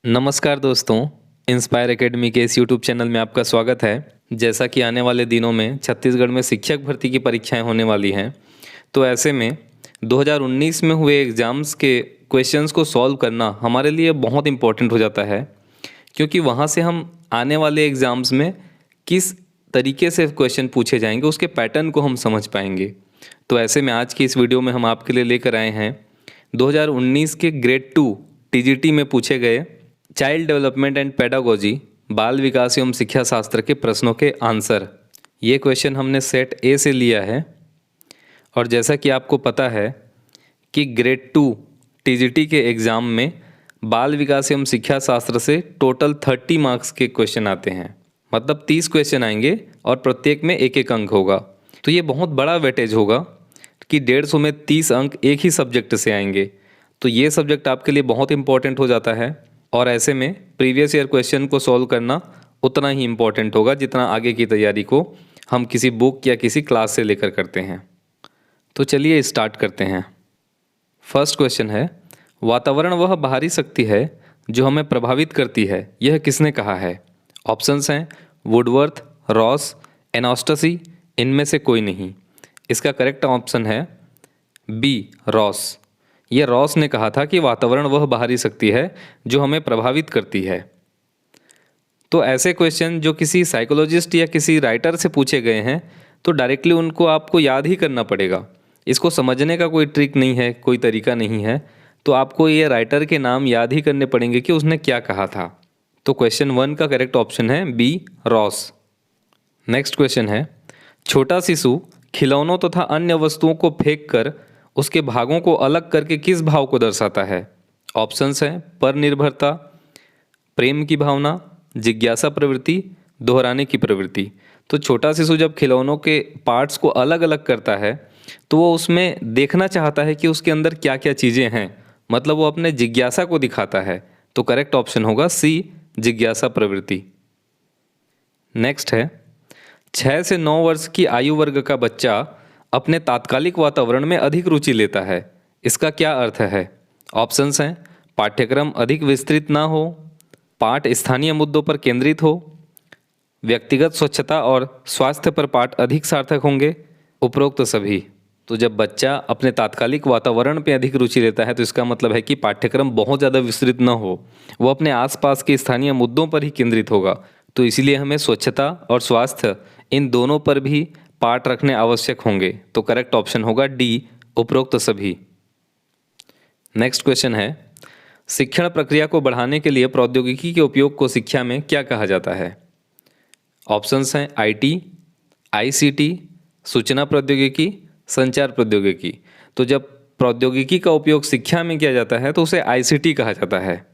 नमस्कार दोस्तों, inspire academy के इस यूट्यूब चैनल में आपका स्वागत है। जैसा कि आने वाले दिनों में छत्तीसगढ़ में शिक्षक भर्ती की परीक्षाएं होने वाली हैं, तो ऐसे में 2019 में हुए एग्ज़ाम्स के क्वेश्चंस को सॉल्व करना हमारे लिए बहुत इम्पोर्टेंट हो जाता है, क्योंकि वहाँ से हम आने वाले एग्ज़ाम्स में किस तरीके से क्वेश्चन पूछे जाएंगे उसके पैटर्न को हम समझ पाएंगे। तो ऐसे में आज की इस वीडियो में हम आपके लिए लेकर आए हैं 2019 के ग्रेड 2 टीजीटी में पूछे गए चाइल्ड डेवलपमेंट एंड पेडागोजी बाल विकास एवं शिक्षा शास्त्र के प्रश्नों के आंसर। ये क्वेश्चन हमने सेट ए से लिया है और जैसा कि आपको पता है कि ग्रेड 2 टीजीटी के एग्ज़ाम में बाल विकास एवं शिक्षा शास्त्र से टोटल 30 मार्क्स के क्वेश्चन आते हैं, मतलब 30 क्वेश्चन आएंगे और प्रत्येक में एक एक अंक होगा। तो ये बहुत बड़ा वेटेज होगा कि 150 में 30 अंक एक ही सब्जेक्ट से आएंगे। तो ये सब्जेक्ट आपके लिए बहुत इंपॉर्टेंट हो जाता है और ऐसे में प्रीवियस ईयर क्वेश्चन को सॉल्व करना उतना ही इम्पोर्टेंट होगा जितना आगे की तैयारी को हम किसी बुक या किसी क्लास से लेकर करते हैं। तो चलिए स्टार्ट करते हैं। फर्स्ट क्वेश्चन है, वातावरण वह बाहरी शक्ति है जो हमें प्रभावित करती है, यह किसने कहा है? ऑप्शंस हैं वुडवर्थ, रॉस, एनास्टसी, इनमें से कोई नहीं। इसका करेक्ट ऑप्शन है बी, रॉस। ये रॉस ने कहा था कि वातावरण वह बाहरी शक्ति है जो हमें प्रभावित करती है। तो ऐसे क्वेश्चन जो किसी साइकोलॉजिस्ट या किसी राइटर से पूछे गए हैं तो डायरेक्टली उनको आपको याद ही करना पड़ेगा। इसको समझने का कोई ट्रिक नहीं है, कोई तरीका नहीं है। तो आपको ये राइटर के नाम याद ही करने पड़ेंगे कि उसने क्या कहा था। तो क्वेश्चन 1 का करेक्ट ऑप्शन है बी, रॉस। नेक्स्ट क्वेश्चन है, छोटा शिशु खिलौनों तथा अन्य वस्तुओं को फेंक कर उसके भागों को अलग करके किस भाव को दर्शाता है? ऑप्शंस हैं पर निर्भरता, प्रेम की भावना, जिज्ञासा प्रवृत्ति, दोहराने की प्रवृत्ति। तो छोटा शिशु जब खिलौनों के पार्ट्स को अलग अलग करता है तो वो उसमें देखना चाहता है कि उसके अंदर क्या क्या चीज़ें हैं, मतलब वो अपने जिज्ञासा को दिखाता है। तो करेक्ट ऑप्शन होगा सी, जिज्ञासा प्रवृत्ति। नेक्स्ट है, 6 से 9 वर्ष की आयु वर्ग का बच्चा अपने तात्कालिक वातावरण में अधिक रुचि लेता है, इसका क्या अर्थ है? ऑप्शंस हैं पाठ्यक्रम अधिक विस्तृत ना हो, पाठ स्थानीय मुद्दों पर केंद्रित हो, व्यक्तिगत स्वच्छता और स्वास्थ्य पर पाठ अधिक सार्थक होंगे, उपरोक्त सभी। तो जब बच्चा अपने तात्कालिक वातावरण पे अधिक रुचि लेता है तो इसका मतलब है कि पाठ्यक्रम बहुत ज़्यादा विस्तृत ना हो, वो अपने आसपास के स्थानीय मुद्दों पर ही केंद्रित होगा। तो इसीलिए हमें स्वच्छता और स्वास्थ्य इन दोनों पर भी पाठ रखने आवश्यक होंगे। तो करेक्ट ऑप्शन होगा डी, उपरोक्त सभी। नेक्स्ट क्वेश्चन है, शिक्षण प्रक्रिया को बढ़ाने के लिए प्रौद्योगिकी के उपयोग को शिक्षा में क्या कहा जाता है? ऑप्शंस हैं आईटी, आईसीटी, सूचना प्रौद्योगिकी, संचार प्रौद्योगिकी। तो जब प्रौद्योगिकी का उपयोग शिक्षा में किया जाता है तो उसे आईसीटी कहा जाता है।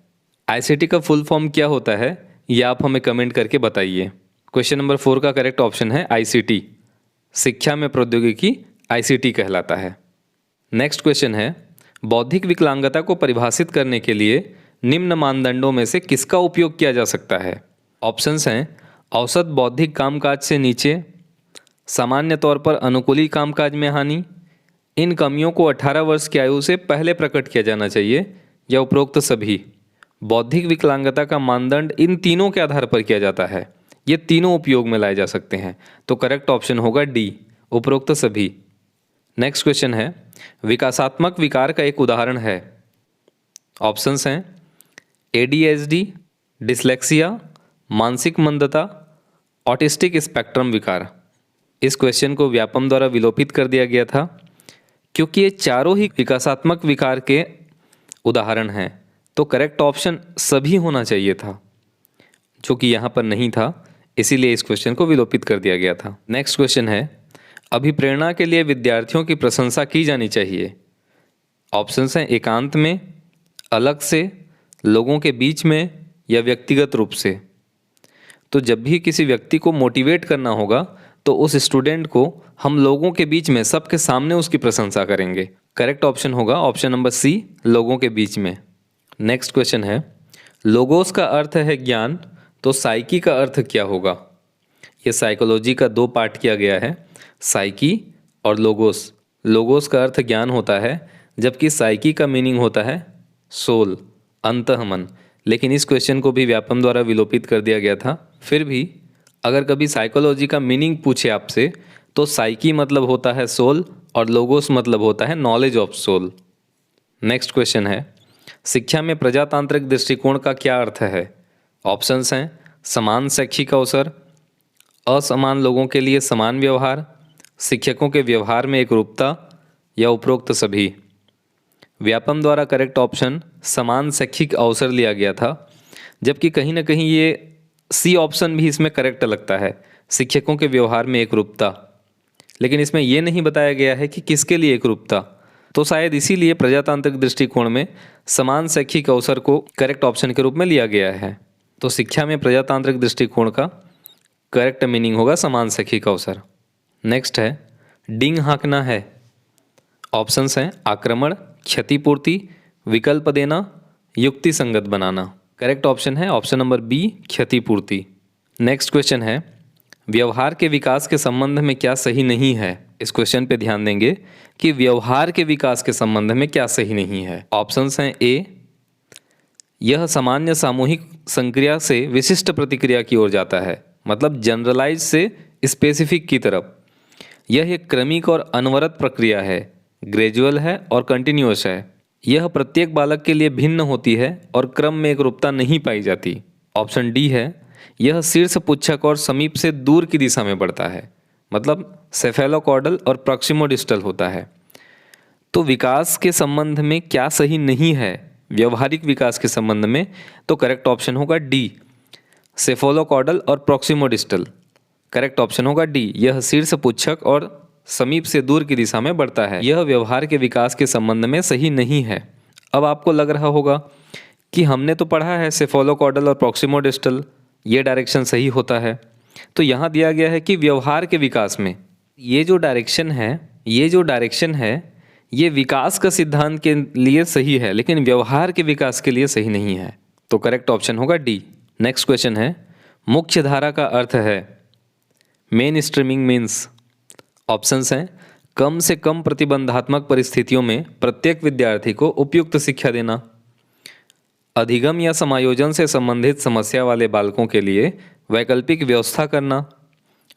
आईसीटी का फुल फॉर्म क्या होता है ये आप हमें कमेंट करके बताइए। क्वेश्चन नंबर 4 का करेक्ट ऑप्शन है आईसीटी। शिक्षा में प्रौद्योगिकी आईसीटी कहलाता है। नेक्स्ट क्वेश्चन है, बौद्धिक विकलांगता को परिभाषित करने के लिए निम्न मानदंडों में से किसका उपयोग किया जा सकता है? ऑप्शंस हैं औसत बौद्धिक कामकाज से नीचे, सामान्य तौर पर अनुकूली कामकाज में हानि, इन कमियों को 18 वर्ष की आयु से पहले प्रकट किया जाना चाहिए, या उपरोक्त सभी। बौद्धिक विकलांगता का मानदंड इन तीनों के आधार पर किया जाता है, ये तीनों उपयोग में लाए जा सकते हैं। तो करेक्ट ऑप्शन होगा डी, उपरोक्त सभी। नेक्स्ट क्वेश्चन है, विकासात्मक विकार का एक उदाहरण है। ऑप्शंस हैं एडीएचडी, डिसलेक्सिया, मानसिक मंदता, ऑटिस्टिक स्पेक्ट्रम विकार। इस क्वेश्चन को व्यापम द्वारा विलोपित कर दिया गया था क्योंकि ये चारों ही विकासात्मक विकार के उदाहरण हैं। तो करेक्ट ऑप्शन सभी होना चाहिए था, जो कि यहाँ पर नहीं था, इसीलिए इस क्वेश्चन को विलोपित कर दिया गया था। नेक्स्ट क्वेश्चन है, अभिप्रेरणा के लिए विद्यार्थियों की प्रशंसा की जानी चाहिए। ऑप्शंस हैं एकांत में, अलग से, लोगों के बीच में, या व्यक्तिगत रूप से। तो जब भी किसी व्यक्ति को मोटिवेट करना होगा तो उस स्टूडेंट को हम लोगों के बीच में, सबके सामने उसकी प्रशंसा करेंगे। करेक्ट ऑप्शन होगा ऑप्शन नंबर सी, लोगों के बीच में। नेक्स्ट क्वेश्चन है, लोगोस का अर्थ है ज्ञान, तो साइकी का अर्थ क्या होगा? ये साइकोलॉजी का 2 पार्ट किया गया है, साइकी और लोगोस। लोगोस का अर्थ ज्ञान होता है, जबकि साइकी का मीनिंग होता है सोल, अंतःमन। लेकिन इस क्वेश्चन को भी व्यापम द्वारा विलोपित कर दिया गया था। फिर भी अगर कभी साइकोलॉजी का मीनिंग पूछे आपसे तो साइकी मतलब होता है सोल और लोगोस मतलब होता है knowledge of soul. Next question है, शिक्षा में प्रजातांत्रिक दृष्टिकोण का क्या अर्थ है? ऑप्शंस हैं समान शैक्षिक अवसर, असमान लोगों के लिए समान व्यवहार, शिक्षकों के व्यवहार में एकरूपता या उपरोक्त सभी। व्यापम द्वारा करेक्ट ऑप्शन समान शैक्षिक अवसर लिया गया था, जबकि कहीं ना कहीं ये सी ऑप्शन भी इसमें करेक्ट लगता है, शिक्षकों के व्यवहार में एकरूपता। लेकिन इसमें यह नहीं बताया गया है कि किसके लिए एकरूपता, तो शायद इसीलिए प्रजातांत्रिक दृष्टिकोण में समान शैक्षिक अवसर को करेक्ट ऑप्शन के रूप में लिया गया है। तो शिक्षा में प्रजातांत्रिक दृष्टिकोण का करेक्ट मीनिंग होगा समान शैक्षिक अवसर। नेक्स्ट है डिंग हाँकना है। ऑप्शंस हैं आक्रमण, क्षतिपूर्ति, विकल्प देना, युक्ति संगत बनाना। करेक्ट ऑप्शन है ऑप्शन नंबर बी, क्षतिपूर्ति। नेक्स्ट क्वेश्चन है व्यवहार के विकास के संबंध में क्या सही नहीं है? इस क्वेश्चन पे ध्यान देंगे कि व्यवहार के विकास के संबंध में क्या सही नहीं है। ऑप्शंस हैं ए, यह सामान्य सामूहिक संक्रिया से विशिष्ट प्रतिक्रिया की ओर जाता है, मतलब जनरलाइज से स्पेसिफिक की तरफ। यह एक क्रमिक और अनवरत प्रक्रिया है, ग्रेजुअल है और कंटिन्यूअस है। यह प्रत्येक बालक के लिए भिन्न होती है और क्रम में एकरूपता नहीं पाई जाती। ऑप्शन डी है यह शीर्ष पुच्छक और समीप से दूर की दिशा में बढ़ता है, मतलब सेफेलोकॉर्डल और प्रॉक्सिमोडिस्टल होता है। तो विकास के संबंध में क्या सही नहीं है व्यवहारिक विकास के संबंध में? तो करेक्ट ऑप्शन होगा डी, सेफेलोकॉर्डल और प्रॉक्सिमोडिस्टल। करेक्ट ऑप्शन होगा डी, यह शीर्ष पुच्छक और समीप से दूर की दिशा में बढ़ता है, यह व्यवहार के विकास के संबंध में सही नहीं है। अब आपको लग रहा होगा कि हमने तो पढ़ा है सेफेलोकॉर्डल और प्रॉक्सिमोडिस्टल, ये डायरेक्शन सही होता है। तो यहाँ दिया गया है कि व्यवहार के विकास में ये जो डायरेक्शन है ये विकास का सिद्धांत के लिए सही है, लेकिन व्यवहार के विकास के लिए सही नहीं है। तो करेक्ट ऑप्शन होगा डी। नेक्स्ट क्वेश्चन है मुख्य धारा का अर्थ है मेन स्ट्रीमिंग मीन्स। ऑप्शंस हैं कम से कम प्रतिबंधात्मक परिस्थितियों में प्रत्येक विद्यार्थी को उपयुक्त शिक्षा देना, अधिगम या समायोजन से संबंधित समस्या वाले बालकों के लिए वैकल्पिक व्यवस्था करना,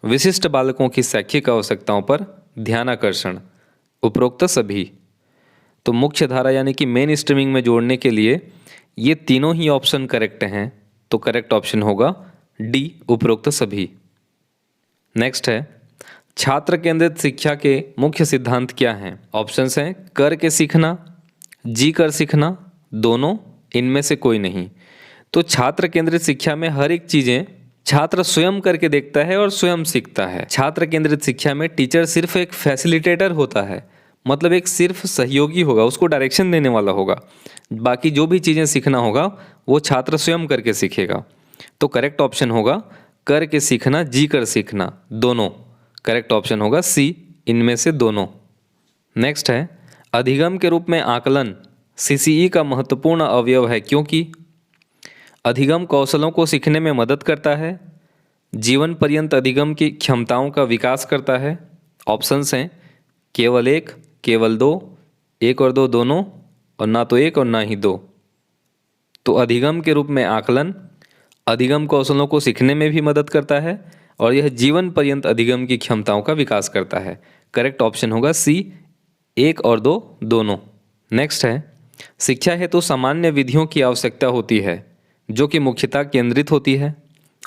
विशिष्ट बालकों की शैक्षिक आवश्यकताओं पर ध्यानाकर्षण, उपरोक्त सभी। तो मुख्य धारा यानी कि मेन स्ट्रीमिंग में जोड़ने के लिए ये तीनों ही ऑप्शन करेक्ट हैं, तो करेक्ट ऑप्शन होगा डी, उपरोक्त सभी। नेक्स्ट है छात्र केंद्रित शिक्षा के मुख्य सिद्धांत क्या हैं? ऑप्शंस हैं करके सीखना, जी कर सीखना, दोनों, इनमें से कोई नहीं। तो छात्र केंद्रित शिक्षा में हर एक चीज़ें छात्र स्वयं करके देखता है और स्वयं सीखता है। छात्र केंद्रित शिक्षा में टीचर सिर्फ एक फैसिलिटेटर होता है, मतलब एक सिर्फ सहयोगी होगा, उसको डायरेक्शन देने वाला होगा। बाकी जो भी चीज़ें सीखना होगा वो छात्र स्वयं करके सीखेगा। तो करेक्ट ऑप्शन होगा करके सीखना, जी कर सीखना, दोनों। करेक्ट ऑप्शन होगा सी, इनमें से दोनों। नेक्स्ट है अधिगम के रूप में आकलन सीसीई का महत्वपूर्ण अवयव है क्योंकि अधिगम कौशलों को सीखने में मदद करता है, जीवन पर्यंत अधिगम की क्षमताओं का विकास करता है। ऑप्शंस हैं केवल एक, केवल दो, एक और दो दोनों, और ना तो एक और ना ही दो। तो अधिगम के रूप में आकलन अधिगम कौशलों को सीखने में भी मदद करता है और यह जीवन पर्यंत अधिगम की क्षमताओं का विकास करता है। करेक्ट ऑप्शन होगा सी, एक और दो दोनों। नेक्स्ट है शिक्षा हेतु तो सामान्य विधियों की आवश्यकता होती है जो कि मुख्यतः केंद्रित होती है।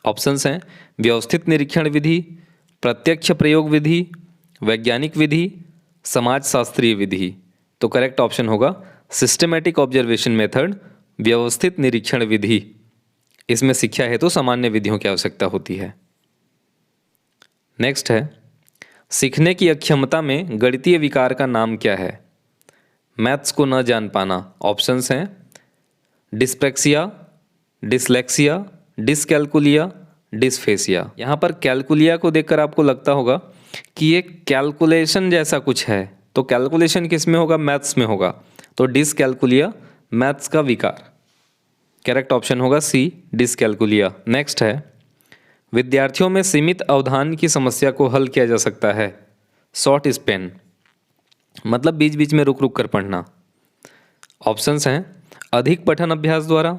ऑप्शंस हैं व्यवस्थित निरीक्षण विधि, प्रत्यक्ष प्रयोग विधि, वैज्ञानिक विधि, समाजशास्त्रीय विधि। तो करेक्ट ऑप्शन होगा सिस्टमैटिक ऑब्जर्वेशन मेथड, व्यवस्थित निरीक्षण विधि। इसमें शिक्षा हेतु तो सामान्य विधियों की आवश्यकता होती है। नेक्स्ट है सीखने की अक्षमता में गणितीय विकार का नाम क्या है? मैथ्स को न जान पाना। ऑप्शंस हैं डिस्प्लेक्सिया, डिसलेक्सिया, डिसकैलकुलिया, डिसफेसिया। यहाँ पर कैलकुलिया को देखकर आपको लगता होगा कि ये कैलकुलेशन जैसा कुछ है, तो कैलकुलेशन किस में होगा? मैथ्स में होगा। तो डिसकैलकुलिया मैथ्स का विकार। करेक्ट ऑप्शन होगा सी, डिसकैलकुलिया। नेक्स्ट है विद्यार्थियों में सीमित अवधान की समस्या को हल किया जा सकता है शॉर्ट स्पेन, मतलब बीच बीच में रुक रुक कर पढ़ना। ऑप्शंस हैं अधिक पठन अभ्यास द्वारा,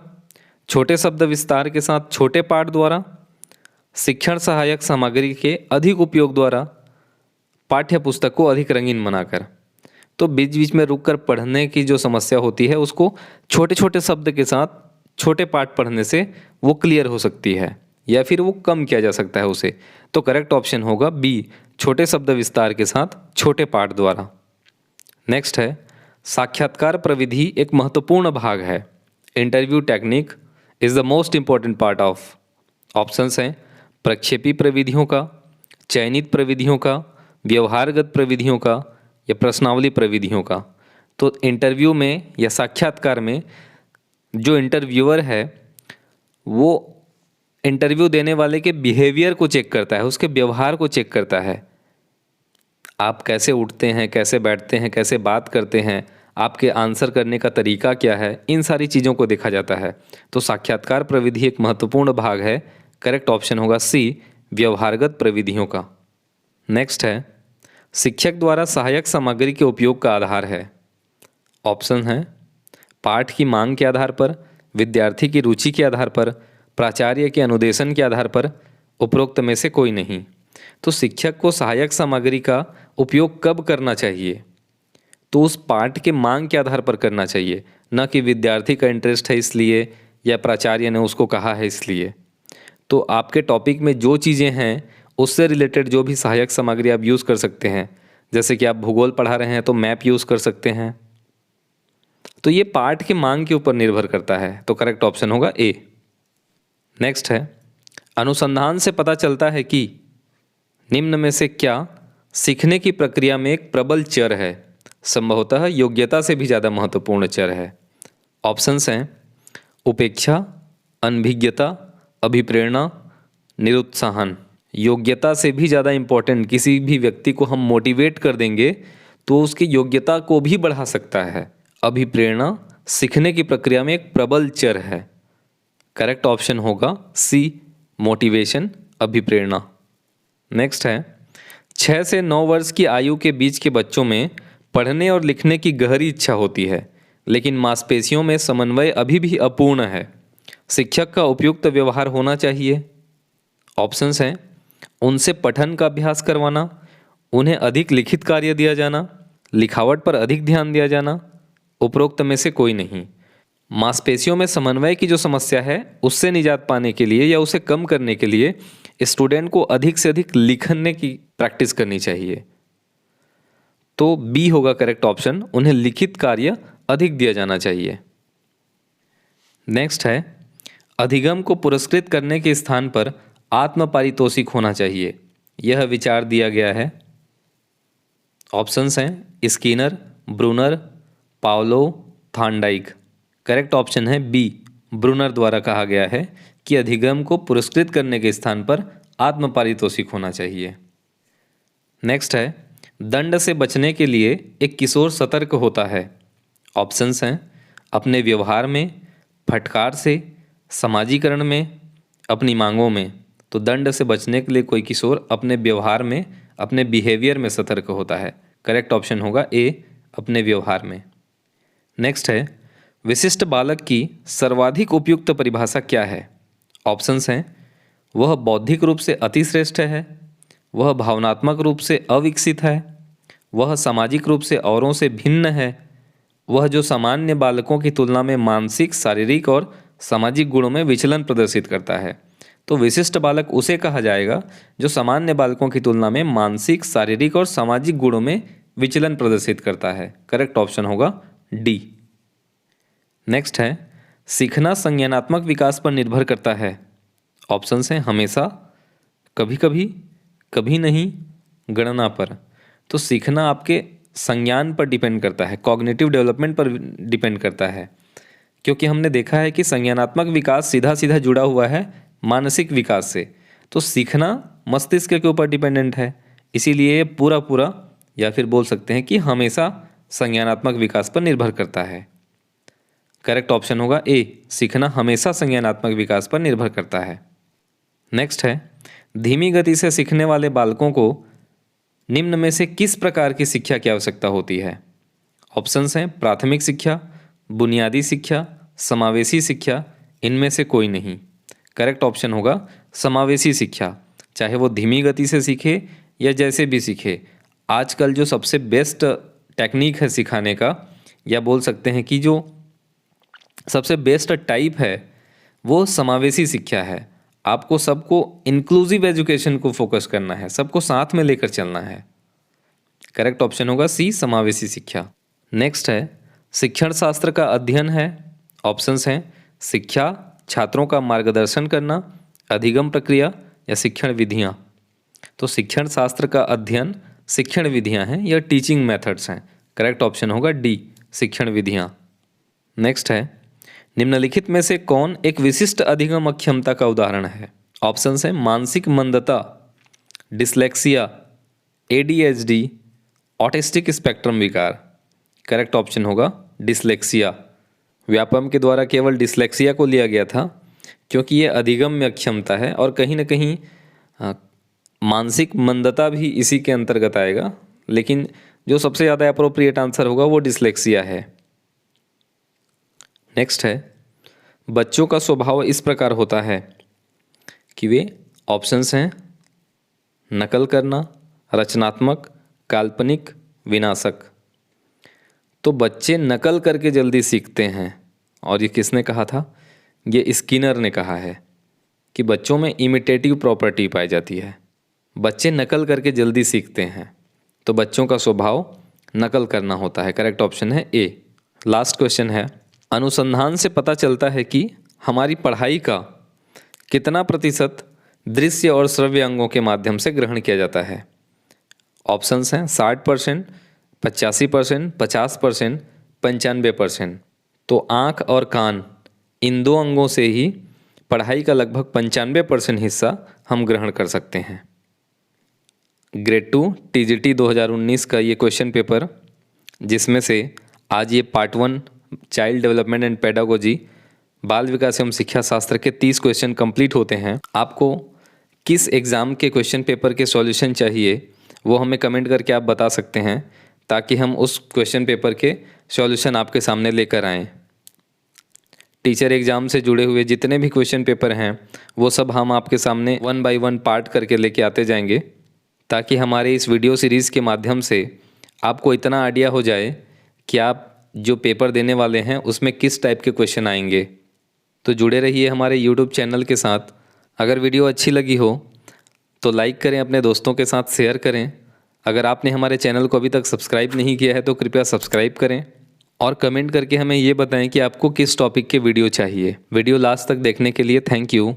छोटे शब्द विस्तार के साथ छोटे पाठ द्वारा, शिक्षण सहायक सामग्री के अधिक उपयोग द्वारा, पाठ्य पुस्तक को अधिक रंगीन बनाकर। तो बीच बीच में रुककर पढ़ने की जो समस्या होती है उसको छोटे छोटे शब्द के साथ छोटे पाठ पढ़ने से वो क्लियर हो सकती है, या फिर वो कम किया जा सकता है उसे। तो करेक्ट ऑप्शन होगा बी, छोटे शब्द विस्तार के साथ छोटे पाठ द्वारा। नेक्स्ट है, साक्षात्कार प्रविधि एक महत्वपूर्ण भाग है। Interview technique is the most important part of. Options हैं प्रक्षेपी प्रविधियों का, चयनित प्रविधियों का, व्यवहारगत प्रविधियों का, या प्रश्नावली प्रविधियों का। तो इंटरव्यू में या साक्षात्कार में जो इंटरव्यूअर है वो इंटरव्यू देने वाले के बिहेवियर को चेक करता है, उसके व्यवहार को चेक करता है। आप कैसे उठते हैं, कैसे बैठते हैं, कैसे बात करते हैं, आपके आंसर करने का तरीका क्या है, इन सारी चीज़ों को देखा जाता है। तो साक्षात्कार प्रविधि एक महत्वपूर्ण भाग है। करेक्ट ऑप्शन होगा सी, व्यवहारगत प्रविधियों का। नेक्स्ट है, शिक्षक द्वारा सहायक सामग्री के उपयोग का आधार है। ऑप्शन हैं पाठ की मांग के आधार पर, विद्यार्थी की रुचि के आधार पर, प्राचार्य के अनुदेशन के आधार पर, उपरोक्त में से कोई नहीं। तो शिक्षक को सहायक सामग्री का उपयोग कब करना चाहिए? तो उस पाठ के मांग के आधार पर करना चाहिए, न कि विद्यार्थी का इंटरेस्ट है इसलिए या प्राचार्य ने उसको कहा है इसलिए। तो आपके टॉपिक में जो चीज़ें हैं उससे रिलेटेड जो भी सहायक सामग्री आप यूज़ कर सकते हैं, जैसे कि आप भूगोल पढ़ा रहे हैं तो मैप यूज़ कर सकते हैं। तो ये पाठ के मांग के ऊपर निर्भर करता है। तो करेक्ट ऑप्शन होगा ए। नेक्स्ट है, अनुसंधान से पता चलता है कि निम्न में से क्या सीखने की प्रक्रिया में एक प्रबल चर है, संभवतः योग्यता से भी ज़्यादा महत्वपूर्ण चर है। ऑप्शंस हैं उपेक्षा, अनभिज्ञता, अभिप्रेरणा, निरुत्साहन। योग्यता से भी ज़्यादा इम्पोर्टेंट, किसी भी व्यक्ति को हम मोटिवेट कर देंगे तो उसकी योग्यता को भी बढ़ा सकता है। अभिप्रेरणा सीखने की प्रक्रिया में एक प्रबल चर है। करेक्ट ऑप्शन होगा सी, मोटिवेशन, अभिप्रेरणा। नेक्स्ट है, 6 से 9 वर्ष की आयु के बीच के बच्चों में पढ़ने और लिखने की गहरी इच्छा होती है, लेकिन मांसपेशियों में समन्वय अभी भी अपूर्ण है। शिक्षक का उपयुक्त व्यवहार होना चाहिए। ऑप्शंस हैं उनसे पठन का अभ्यास करवाना, उन्हें अधिक लिखित कार्य दिया जाना, लिखावट पर अधिक ध्यान दिया जाना, उपरोक्त में से कोई नहीं। मांसपेशियों में समन्वय की जो समस्या है उससे निजात पाने के लिए या उसे कम करने के लिए स्टूडेंट को अधिक से अधिक लिखने की प्रैक्टिस करनी चाहिए। तो बी होगा करेक्ट ऑप्शन, उन्हें लिखित कार्य अधिक दिया जाना चाहिए। नेक्स्ट है, अधिगम को पुरस्कृत करने के स्थान पर आत्म पारितोषिक होना चाहिए, यह विचार दिया गया है। ऑप्शंस हैं Skinner, Bruner, Pavlov, Thorndike. Correct option है बी, ब्रूनर द्वारा कहा गया है कि अधिगम को पुरस्कृत करने के स्थान पर आत्म पारितोषिक होना चाहिए। नेक्स्ट है, दंड से बचने के लिए एक किशोर सतर्क होता है। ऑप्शंस हैं अपने व्यवहार में, फटकार से, समाजीकरण में, अपनी मांगों में। तो दंड से बचने के लिए कोई किशोर अपने व्यवहार में, अपने बिहेवियर में सतर्क होता है। करेक्ट ऑप्शन होगा ए, अपने व्यवहार में। नेक्स्ट है, विशिष्ट बालक की सर्वाधिक उपयुक्त परिभाषा क्या है? ऑप्शंस हैं वह बौद्धिक रूप से अतिश्रेष्ठ है, वह भावनात्मक रूप से अविकसित है, वह सामाजिक रूप से औरों से भिन्न है, वह जो सामान्य बालकों की तुलना में मानसिक, शारीरिक और सामाजिक गुणों में विचलन प्रदर्शित करता है। तो विशिष्ट बालक उसे कहा जाएगा जो सामान्य बालकों की तुलना में मानसिक, शारीरिक और सामाजिक गुणों में विचलन प्रदर्शित करता है। करेक्ट ऑप्शन होगा डी। नेक्स्ट है, सीखना संज्ञानात्मक विकास पर निर्भर करता है। ऑप्शंस हैं हमेशा, कभी कभी, कभी नहीं, गणना पर। तो सीखना आपके संज्ञान पर डिपेंड करता है, कॉग्निटिव डेवलपमेंट पर डिपेंड करता है, क्योंकि हमने देखा है कि संज्ञानात्मक विकास सीधा सीधा जुड़ा हुआ है मानसिक विकास से। तो सीखना मस्तिष्क के ऊपर डिपेंडेंट है, इसीलिए पूरा पूरा या फिर बोल सकते हैं कि हमेशा संज्ञानात्मक विकास पर निर्भर करता है। करेक्ट ऑप्शन होगा ए, सीखना हमेशा संज्ञानात्मक विकास पर निर्भर करता है। नेक्स्ट है, धीमी गति से सीखने वाले बालकों को निम्न में से किस प्रकार की शिक्षा की आवश्यकता होती है? ऑप्शंस हैं प्राथमिक शिक्षा, बुनियादी शिक्षा, समावेशी शिक्षा इनमें से कोई नहीं। करेक्ट ऑप्शन होगा समावेशी शिक्षा। चाहे वो धीमी गति से सीखे या जैसे भी सीखे, आजकल जो सबसे बेस्ट टेक्निक है सिखाने का, या बोल सकते हैं कि जो सबसे बेस्ट टाइप है, वो समावेशी शिक्षा है। आपको सबको इंक्लूसिव एजुकेशन को फोकस करना है, सबको साथ में लेकर चलना है। करेक्ट ऑप्शन होगा सी, समावेशी शिक्षा। नेक्स्ट है शिक्षण शास्त्र का अध्ययन है। ऑप्शंस हैं शिक्षा, छात्रों का मार्गदर्शन करना, अधिगम प्रक्रिया या शिक्षण विधियाँ। तो शिक्षण शास्त्र का अध्ययन शिक्षण विधियाँ हैं या टीचिंग मेथड्स हैं। करेक्ट ऑप्शन होगा डी, शिक्षण विधियाँ। नेक्स्ट है निम्नलिखित में से कौन एक विशिष्ट अधिगम अक्षमता का उदाहरण है। ऑप्शंस हैं मानसिक मंदता, डिसलेक्सिया, ADHD, ऑटिस्टिक स्पेक्ट्रम विकार। करेक्ट ऑप्शन होगा डिसलेक्सिया। व्यापम के द्वारा केवल डिसलेक्सिया को लिया गया था क्योंकि ये अधिगम्य अक्षमता है और कहीं ना कहीं मानसिक मंदता भी इसी के अंतर्गत आएगा, लेकिन जो सबसे ज़्यादा अप्रोप्रिएट आंसर होगा वो डिसलेक्सिया है। नेक्स्ट है बच्चों का स्वभाव इस प्रकार होता है कि वे, ऑप्शंस हैं नकल करना, रचनात्मक, काल्पनिक, विनाशक। तो बच्चे नकल करके जल्दी सीखते हैं, और ये किसने कहा था? ये स्किनर ने कहा है कि बच्चों में इमिटेटिव प्रॉपर्टी पाई जाती है। बच्चे नकल करके जल्दी सीखते हैं, तो बच्चों का स्वभाव नकल करना होता है। करेक्ट ऑप्शन है ए। लास्ट क्वेश्चन है अनुसंधान से पता चलता है कि हमारी पढ़ाई का कितना प्रतिशत दृश्य और श्रव्य अंगों के माध्यम से ग्रहण किया जाता है। ऑप्शंस हैं 60%, 85%, 50%, 95%। तो आँख और कान, इन दो अंगों से ही पढ़ाई का लगभग 95% हिस्सा हम ग्रहण कर सकते हैं। ग्रेड 2 TGT 2019 का ये क्वेश्चन पेपर, जिसमें से आज ये part 1 child development and pedagogy, बाल विकास एवं शिक्षा शास्त्र के 30 क्वेश्चन कंप्लीट होते हैं। आपको किस एग्ज़ाम के क्वेश्चन पेपर के सॉल्यूशन चाहिए वो हमें कमेंट करके आप बता सकते हैं, ताकि हम उस क्वेश्चन पेपर के सॉल्यूशन आपके सामने लेकर आएँ। टीचर एग्ज़ाम से जुड़े हुए जितने भी क्वेश्चन पेपर हैं वो सब हम आपके सामने 1 बाय 1 पार्ट करके लेके आते जाएंगे, ताकि हमारे इस वीडियो सीरीज़ के माध्यम से आपको इतना आइडिया हो जाए कि आप जो पेपर देने वाले हैं उसमें किस टाइप के क्वेश्चन आएंगे। तो जुड़े रहिए हमारे YouTube चैनल के साथ। अगर वीडियो अच्छी लगी हो तो लाइक करें, अपने दोस्तों के साथ शेयर करें। अगर आपने हमारे चैनल को अभी तक सब्सक्राइब नहीं किया है तो कृपया सब्सक्राइब करें, और कमेंट करके हमें ये बताएं कि आपको किस टॉपिक के वीडियो चाहिए। वीडियो लास्ट तक देखने के लिए थैंक यू।